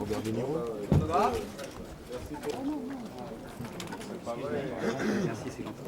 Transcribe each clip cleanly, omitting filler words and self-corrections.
Robert De Niro. Merci, c'est gentil.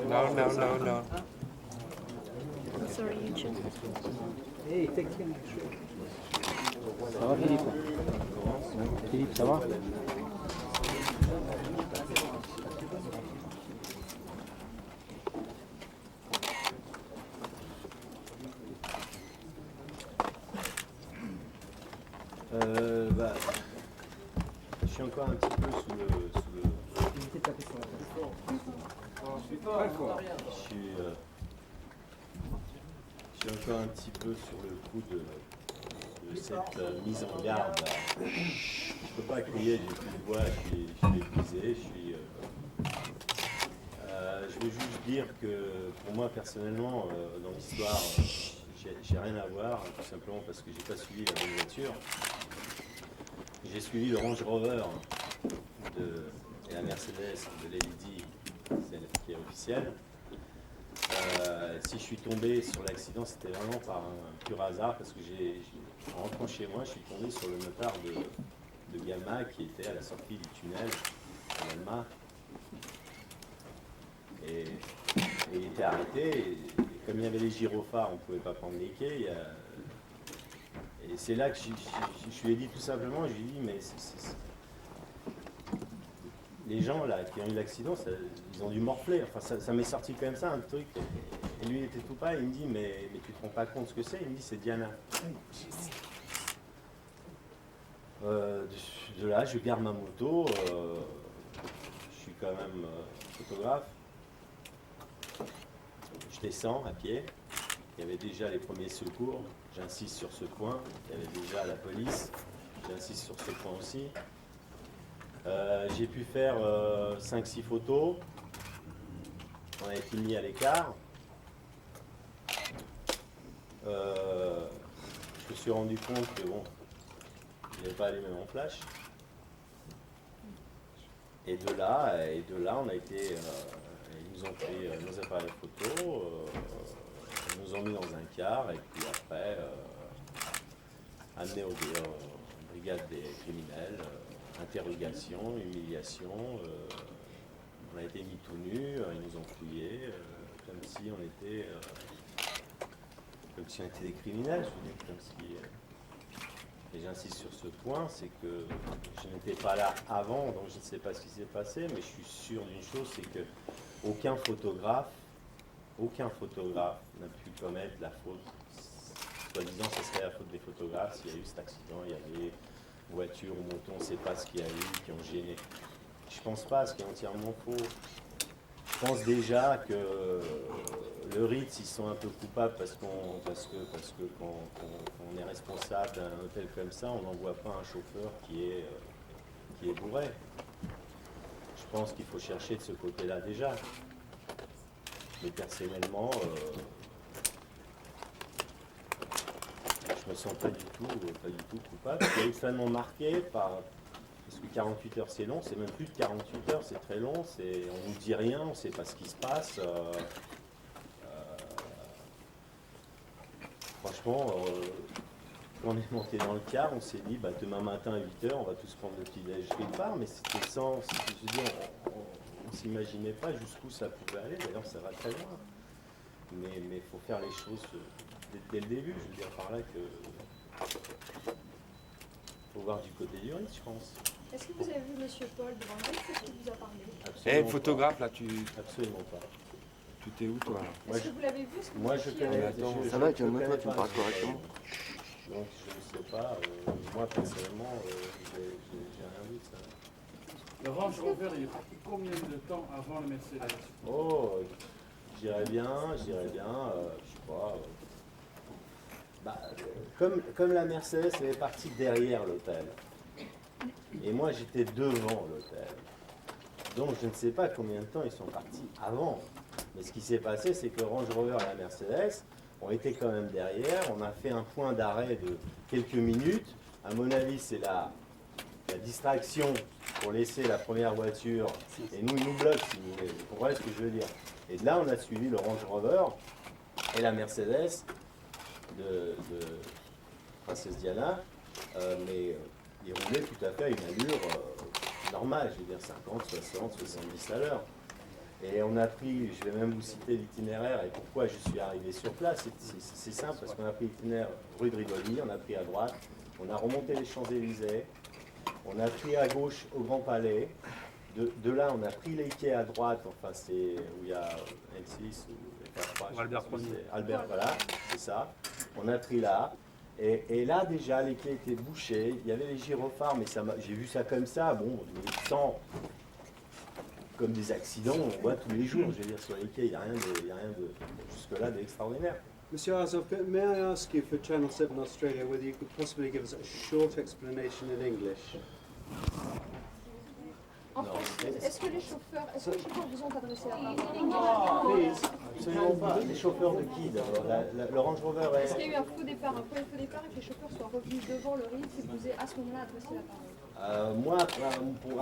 Non. Sorry, YouTube. Hey, take care. Ça va Philippe? Philippe, ça va? Je suis encore un petit peu sous le... Évitez de taper sur la table. Je suis encore un petit peu sur le coup de cette mise en garde. Je ne peux pas crier, j'ai plus de voix, je suis épuisé. Je veux juste dire que pour moi personnellement, dans l'histoire, j'ai rien à voir, tout simplement parce que j'ai pas suivi la bonne voiture. J'ai suivi le Range Rover et la Mercedes de Lady Di, celle qui est officielle. Si je suis tombé sur l'accident, c'était vraiment par un pur hasard, parce que en rentrant chez moi, je suis tombé sur le motard de Gamma qui était à la sortie du tunnel à Alma. Et il était arrêté, et comme il y avait les gyrophares, on ne pouvait pas prendre les quais. Et c'est là que je lui ai dit tout simplement, je lui ai dit, mais les gens là qui ont eu l'accident, ils ont dû morfler. Enfin, ça m'est sorti comme ça, un truc. Et lui, il était tout pas, il me dit, mais tu te rends pas compte ce que c'est? Il me dit, c'est Diana. De là, je garde ma moto, je suis quand même photographe. Je descends à pied, il y avait déjà les premiers secours, j'insiste sur ce point, il y avait déjà la police, j'insiste sur ce point aussi. J'ai pu faire 5-6 photos, on a été mis à l'écart. Je me suis rendu compte que bon, je n'avais pas allumé mon flash. Et de là, on a été... ils nous ont pris nos appareils photo, ils nous ont mis dans un car, et puis après, amenés aux brigades des criminels, interrogation, humiliation, on a été mis tout nus, ils nous ont fouillés, comme si on était des criminels, je veux dire, comme si... Et j'insiste sur ce point, c'est que je n'étais pas là avant, donc je ne sais pas ce qui s'est passé, mais je suis sûr d'une chose, c'est que aucun photographe n'a pu commettre la faute. Soi-disant, ce serait la faute des photographes s'il y a eu cet accident, il y avait voitures ou motos, on ne sait pas ce qu'il y a eu, qui ont gêné. Je ne pense pas, ce qui est entièrement faux. Je pense déjà que le Ritz, ils sont un peu coupables parce que quand on est responsable d'un hôtel comme ça, on n'envoie pas un chauffeur qui est bourré. Je pense qu'il faut chercher de ce côté-là déjà. Mais personnellement, je me sens pas du tout coupable. Je suis extrêmement marqué parce que 48 heures c'est long, c'est même plus de 48 heures, c'est très long, on nous dit rien, on ne sait pas ce qui se passe. Franchement, quand on est monté dans le car, on s'est dit, bah, demain matin à 8 heures, on va tous prendre le petit-déj quelque part, mais c'était sans, je veux dire, on ne s'imaginait pas jusqu'où ça pouvait aller, d'ailleurs ça va très loin. Mais il faut faire les choses dès le début, je veux dire par là que... faut voir du côté du risque, je pense. Est-ce que vous avez vu M. Paul devant vous? Qu'est-ce qu'il vous a parlé? Eh, photographe, là, Absolument pas. tu t'es où, toi? Est-ce que vous l'avez vu? Moi, je connais... Ça va, calme-toi, tu me parles correctement. Donc, je ne sais pas. Moi, personnellement, j'ai rien vu de ça. Le Range Rover, il est parti combien de temps avant le Mercedes? Oh, j'irais bien, je sais pas. Comme la Mercedes, elle est partie derrière l'hôtel. Et moi, j'étais devant l'hôtel. Donc, je ne sais pas combien de temps ils sont partis avant. Mais ce qui s'est passé, c'est que le Range Rover et la Mercedes ont été quand même derrière. On a fait un point d'arrêt de quelques minutes. À mon avis, c'est la distraction pour laisser la première voiture. Et nous, ils nous bloquent, si vous voulez. Vous comprenez ce que je veux dire? Et de là, on a suivi le Range Rover et la Mercedes Princesse Diana, mais il roulait tout à fait à une allure normale, je veux dire 50, 60, 70 à l'heure. Et on a pris, je vais même vous citer l'itinéraire et pourquoi je suis arrivé sur place. C'est simple, parce qu'on a pris l'itinéraire rue de Rivoli, on a pris à droite, on a remonté les Champs-Élysées, on a pris à gauche au Grand Palais. De là, on a pris les quais à droite, enfin c'est où il y a L6 ou Albert Ier. Albert, voilà, c'est ça. On a pris là. Et là, déjà, les quais étaient bouchés. Il y avait les gyrophares, mais j'ai vu ça comme ça. Bon, sans comme des accidents, on voit tous les jours. Je veux dire, sur les quais, il n'y a rien de jusque-là d'extraordinaire. Monsieur Azov, may I ask you for Channel 7 Australia whether you could possibly give us a short explanation in English? En français, est-ce que les chauffeurs vous ont adressé la parole? Please. Absolument pas. Les chauffeurs de qui d'abord? Le Range Rover Est-ce qu'il y est... a eu un faux départ, un premier faux départ et que les chauffeurs soient revenus devant le rythme et vous ayez à ce moment-là adressé la parole?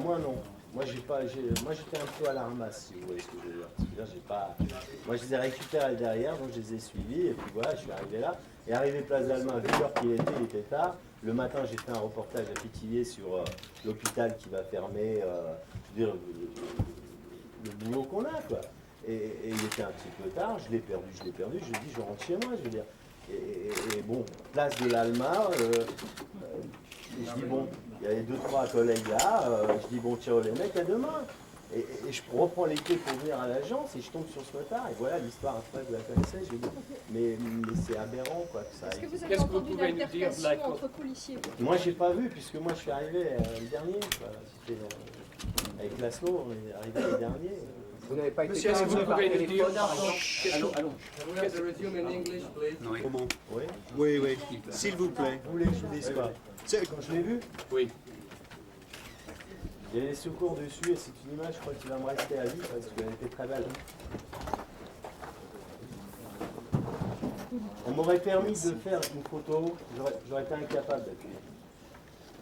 Moi, non. Moi, j'étais un peu à la ramasse, si vous voyez ce que je veux dire. C'est-à-dire, moi, je les ai récupérés derrière, donc je les ai suivis, et puis voilà, je suis arrivé là. Et arrivé place d'Allemagne, vu l'heure qu'il était, il était tard. Le matin, j'ai fait un reportage à Pithiviers sur l'hôpital qui va fermer, je veux dire, le boulot qu'on a, quoi. Et il était un petit peu tard, je l'ai perdu, je dis, je rentre chez moi, je veux dire. Et bon, place de l'Alma, je dis, bon, il y avait 2-3 collègues là, je dis, bon, ciao les mecs, à demain. Et je reprends les clés pour venir à l'agence et je tombe sur ce retard. Et voilà, l'histoire après, vous la connaissez, je dis, mais c'est aberrant, quoi, que ça Est-ce que arrive. vous avez entendu une altercation entre policiers? Moi, j'ai pas vu, puisque moi, je suis arrivé le dernier, quoi. C'était avec Laszlo, on est arrivé les derniers. Vous n'avez pas été Monsieur, est-ce que convaincu vous par pouvez nous téléphone, dire- par exemple? Allons. We have to resume in English, please. Comment? Oui. Oui, oui. S'il vous plaît. Vous voulez que je vous dise quoi? Quand je l'ai vu, Oui. il y a les secours dessus et c'est une image, je crois, qui va me rester à vie parce qu'elle était très belle. On m'aurait permis de faire une photo, j'aurais été incapable d'appuyer.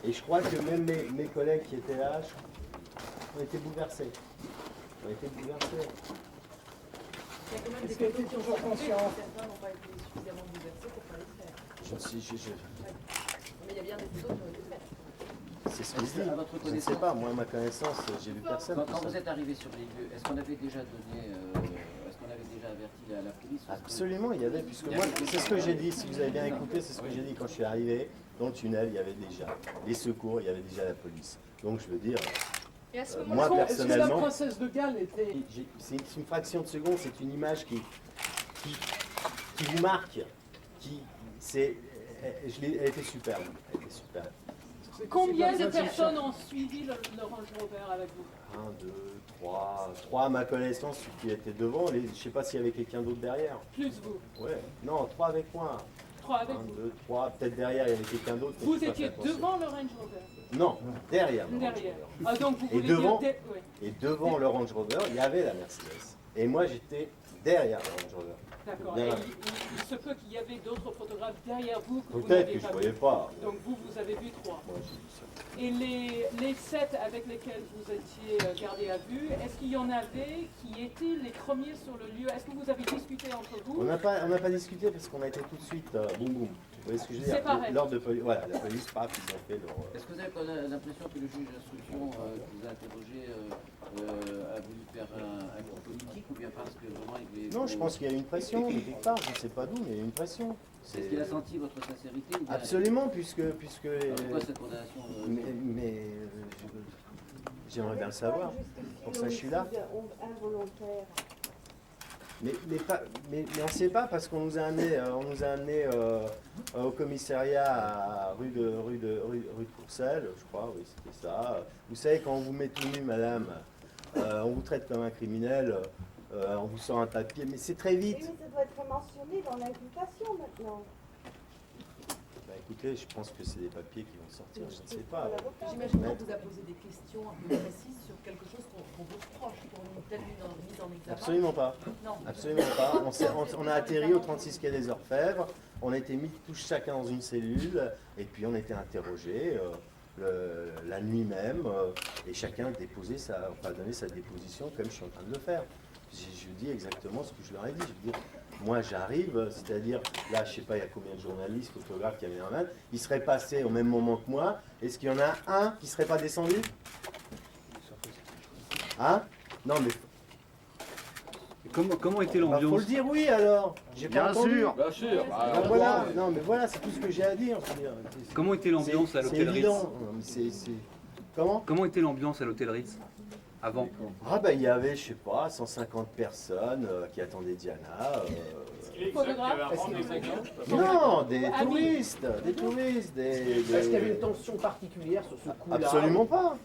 Et je crois que même mes collègues qui étaient là ont été bouleversés. Ont été bouleversés. Il y a quand même des photos qui ont changé, certains n'ont pas été suffisamment bouleversés pour pas les faire. Mais il y a bien des photos qui ont été faites. C'est ce que je Est-ce que, dis. à votre Je ne sais connaissance, pas, moi, à ma connaissance, j'ai vu personne. quand vous êtes arrivé sur les lieux, est-ce qu'on avait déjà donné, est-ce qu'on avait déjà averti la police? Absolument, il y avait, puisque moi, c'est ce que j'ai dit, si vous avez bien écouté, c'est ce que j'ai dit quand je suis arrivé. Dans le tunnel, il y avait déjà les secours, il y avait déjà la police. Donc je veux dire, Et à ce moi moment-là, Est-ce que la personnellement, princesse de Galles était... c'est une fraction de seconde, c'est une image qui vous marque, elle était superbe, elle était superbe. Combien de personnes ont suivi le Range Rover avec vous? 1, 2, 3 à ma connaissance, celui qui était devant, je ne sais pas s'il y avait quelqu'un d'autre derrière. Plus vous? Ouais, non, 3 avec moi. 3 avec 1, vous? 2, 3, peut-être derrière, il y avait quelqu'un d'autre. mais Vous j'ai pas étiez fait attention. devant le Range Rover? Non, derrière. le Range Derrière. Rover. Ah, donc vous Et voulez devant dire... oui. Et devant le Range Rover, il y avait la Mercedes. Et moi, j'étais derrière le Range Rover. D'accord. Bien. Et il se peut qu'il y avait d'autres photographes derrière vous que vous Peut-être n'avez que je pas ne voyais vu. pas. Donc vous avez vu 3. Moi, j'ai vu ça. Et les 7 avec lesquels vous étiez gardés à vue, est-ce qu'il y en avait qui étaient les premiers sur le lieu? Est-ce que vous avez discuté entre vous? On n'a pas discuté parce qu'on a été tout de suite boum boum. Vous voyez ce que je veux dire? Séparés. L'ordre de police, voilà, la police, paf, ils ont fait leur. Est-ce que vous avez pas l'impression que le juge d'instruction qui vous a interrogé a voulu faire un coup politique ou bien parce que vraiment il voulait... Non, je pense qu'il y a eu une pression, de quelque part, je ne sais pas d'où, mais il y a eu une pression. Est-ce qu'il a senti votre sincérité ou bien... Absolument, puisque Alors, pourquoi cette condamnation j'aimerais bien le savoir. Pour ça, je suis là. Mais on ne sait pas parce qu'on nous a amenés, au commissariat à rue de Courcelles, je crois, oui c'était ça. Vous savez, quand on vous met tout nu, madame, on vous traite comme un criminel, on vous sort un papier, mais c'est très vite. Oui, mais ça doit être mentionné dans l'invitation maintenant. Bah, écoutez, je pense que c'est des papiers qui vont sortir, je ne sais pas. J'imagine qu'on vous a posé des questions un peu précises sur quelque chose qu'on vous reproche pour une telle mise en examen. Absolument pas. Non. Absolument pas. On a atterri au 36 quai des Orfèvres, on a été mis tous chacun dans une cellule, et puis on était interrogés la nuit même, et chacun donnait sa déposition comme je suis en train de le faire. Je dis exactement ce que je leur ai dit. Je veux dire, Moi, j'arrive, c'est-à-dire, là, je sais pas, il y a combien de journalistes, photographes, caméramans, ils seraient passés au même moment que moi. Est-ce qu'il y en a un qui serait pas descendu? Hein? Non, mais Comment était bah, faut l'ambiance? le dire oui alors. J'ai pas entendu. Bien sûr. Ben voilà, non mais voilà, c'est tout ce que j'ai à dire. Je veux dire. Comment était l'ambiance à C'est l'hôtel Ritz? évident. Non, mais Comment? Comment était l'ambiance à l'hôtel Ritz avant? Ah ben il y avait, je sais pas, 150 personnes qui attendaient Diana. Photographe. Non, des Amis. touristes, Est-ce qu'il y avait une tension particulière sur ce coup-là? Absolument pas.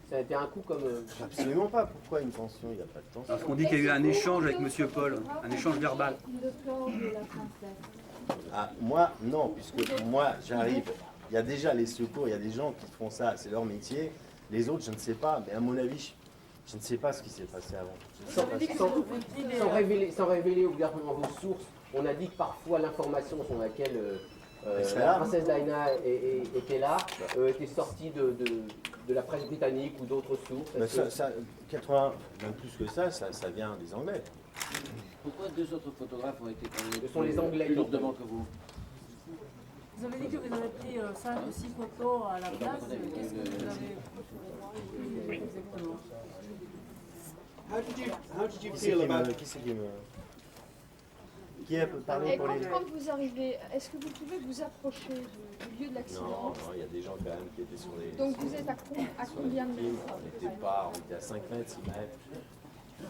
Ça a été un coup comme... Absolument pas. Pourquoi une tension? Il n'y a pas de tension. Parce qu'on dit qu'il y a eu un échange avec Monsieur Paul, un échange verbal. Le corps de la princesse. Ah, moi, non, puisque moi, j'arrive, il y a déjà les secours, il y a des gens qui font ça, c'est leur métier. Les autres, je ne sais pas, mais à mon avis, je ne sais pas ce qui s'est passé avant. Sans révéler obligatoirement vos sources, on a dit que parfois l'information sur laquelle la princesse Diana était là était sortie de la presse britannique ou d'autres sources. Mais ça, 80, même plus que ça vient des Anglais. Pourquoi deux autres photographes ont été condamnés? Ce sont les Anglais. Plus lourdement que vous. Vous avez dit que vous avez pris 5 ou 6 photos à la place. Qu'est-ce que vous avez exactement? How did you feel about... Qui a parlé Et pour les... quand vous arrivez, est-ce que vous pouvez vous approcher du lieu de Non, l'accident? il y a des gens quand même qui étaient sur les... Donc vous êtes à combien de mètres? On était à 5 mètres, 6 mètres.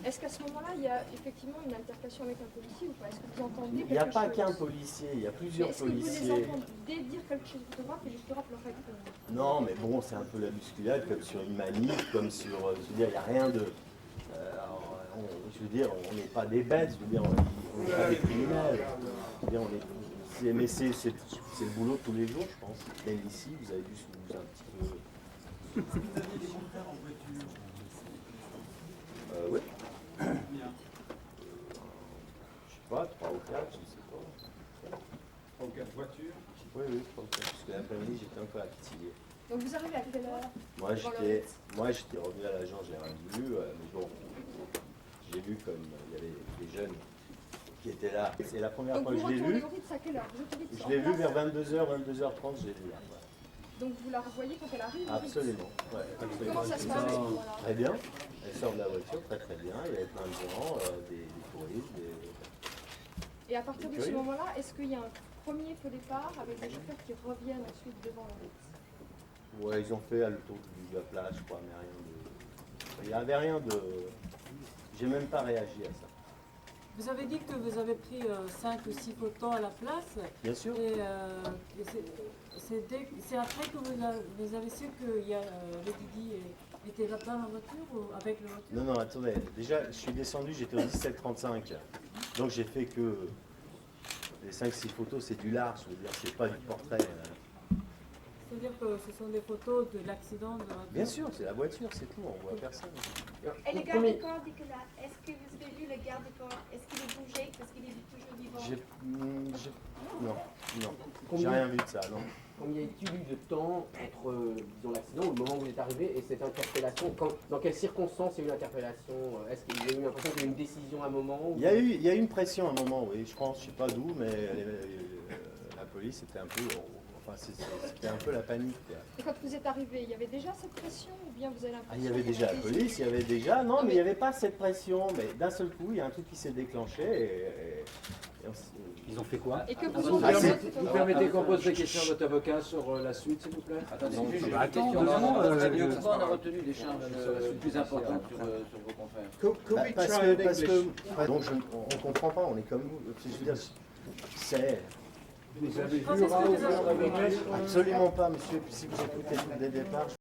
Est-ce qu'à ce moment-là, il y a effectivement une altercation avec un policier ou pas? Est-ce que vous entendez Il n'y a quelque pas chose? qu'un policier, il y a plusieurs Est-ce que vous les policiers. entendez dire quelque chose au photographe et le photographe leur répond? Non, mais bon, c'est un peu la bousculade, comme sur une manif, comme sur... je veux dire, il n'y a rien de... je veux dire, on n'est pas des bêtes, je veux dire, on n'est pas des criminels. Je veux dire, mais c'est le boulot de tous les jours, je pense. Même ici, vous avez dû vous un petit peu... Oui. Je sais pas, 3 ou 4, je ne sais pas. 3 ou 4 voitures. Oui, 3 ou 4, parce que l'après-midi, j'étais encore à Quitillé. Donc vous arrivez à quelle heure? Moi, j'étais revenu à l'agence, j'ai rien vu, mais bon, j'ai vu comme il y avait des jeunes qui étaient là. C'est la première fois que je l'ai vu. À quelle heure? Je l'ai vu vers 22h, 22h30, je l'ai vu là. Ouais. Donc vous la revoyez quand elle arrive? Absolument, ouais, absolument. Comment ça se passe? Très bien, elle sort de la voiture, très bien, il y avait plein de gens, des touristes, Et à partir de ce moment-là, est-ce qu'il y a un premier feu départ avec des chauffeurs qui reviennent ensuite devant le Ritz? Ouais, ils ont fait le tour de la plage, je crois, mais rien de... Il n'y avait rien de... J'ai même pas réagi à ça. Vous avez dit que vous avez pris 5 ou 6 photos à la place. Bien sûr. Et c'est après que vous avez su que Lady Di était là dans la voiture ou avec la voiture? Non, attendez. Déjà, je suis descendu, j'étais au 17,35. Donc j'ai fait que les 5-6 photos, c'est du large, je veux dire, c'est pas du portrait. C'est-à-dire que ce sont des photos de l'accident de la voiture? Bien sûr, c'est la voiture, c'est tout, on voit personne. Et le garde du corps dit que là, est-ce que vous avez vu le garde du corps? Est-ce qu'il est bougé? Parce qu'il est toujours vivant? Non, j'ai rien vu de ça, non. Combien y a-t-il eu de temps entre disons, l'accident ou le moment où vous êtes arrivé et cette interpellation? Dans quelles circonstances il y a eu l'interpellation? Est-ce qu'il y a eu l'impression qu'il y a eu une décision à un moment? Il y a eu une pression à un moment, oui, je pense, je sais pas d'où, mais la police était un peu... Enfin, c'était un peu la panique. Et quand vous êtes arrivé, il y avait déjà cette pression ou bien vous avez l'impression? Il y avait déjà la police, il y avait déjà... Non, mais il n'y avait pas cette pression, mais d'un seul coup, il y a un truc qui s'est déclenché et Ils ont fait quoi? Et que Vous permettez qu'on pose des questions à votre avocat sur la suite, s'il vous plaît? Attendez, Non, juste bah, une question. Pourquoi on a retenu des charges plus importantes sur vos confrères? parce que donc on ne comprend pas, on est comme vous. Je veux dire, c'est... Vous avez vu Quand est-ce que vous avez... Absolument pas, monsieur. Puis si vous écoutez dès le départ,